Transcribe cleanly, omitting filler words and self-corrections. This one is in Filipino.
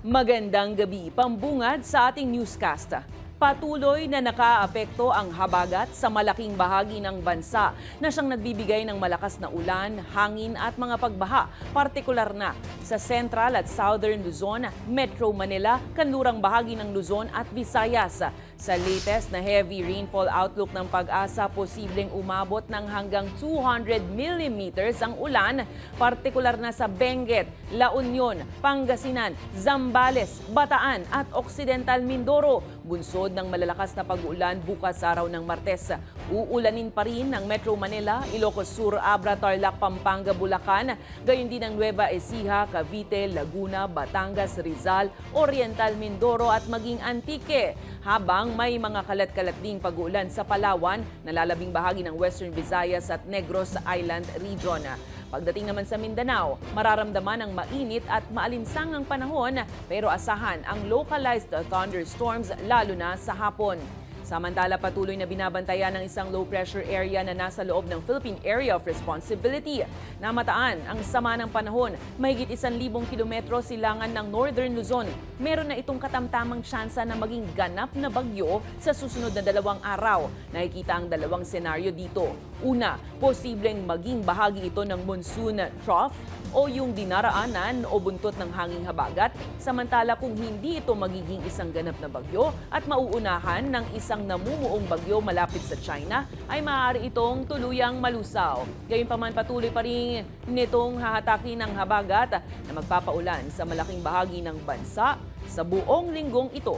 Magandang gabi, pambungad sa ating newscast. Patuloy na nakaapekto ang habagat sa malaking bahagi ng bansa na siyang nagbibigay ng malakas na ulan, hangin at mga pagbaha, partikular na sa Central at Southern Luzon, Metro Manila, kanlurang bahagi ng Luzon at Visayas. Sa latest na heavy rainfall outlook ng Pag-asa, posibleng umabot ng hanggang 200 millimeters ang ulan, partikular na sa Benguet, La Union, Pangasinan, Zambales, Bataan at Occidental Mindoro. Bunsod ng malalakas na pag-uulan bukas araw ng Martes. Uulanin pa rin ng Metro Manila, Ilocos Sur, Abra, Tarlac, Pampanga, Bulacan, gayon din ng Nueva Ecija, Cavite, Laguna, Batangas, Rizal, Oriental Mindoro at maging Antique. Habang may mga kalat-kalat ding pag-uulan sa Palawan, nalalabing bahagi ng Western Visayas at Negros Island Region. Pagdating naman sa Mindanao, mararamdaman ang mainit at maalinsangang panahon pero asahan ang localized thunderstorms lalo na sa hapon. Samantala, patuloy na binabantayan ng isang low-pressure area na nasa loob ng Philippine Area of Responsibility. Namataan ang sama ng panahon, mahigit 1,000 kilometro silangan ng Northern Luzon. Meron na itong katamtamang tsansa na maging ganap na bagyo sa susunod na 2 araw. Nakikita ang 2 senaryo dito. Una, posibleng maging bahagi ito ng monsoon trough o yung dinaraanan o buntot ng hanging habagat. Samantala kung hindi ito magiging isang ganap na bagyo at mauunahan ng isang namumuong bagyo malapit sa China, ay maaari itong tuluyang malusaw. Gayunpaman patuloy pa rin nitong hahatakin ng habagat na magpapaulan sa malaking bahagi ng bansa sa buong linggong ito.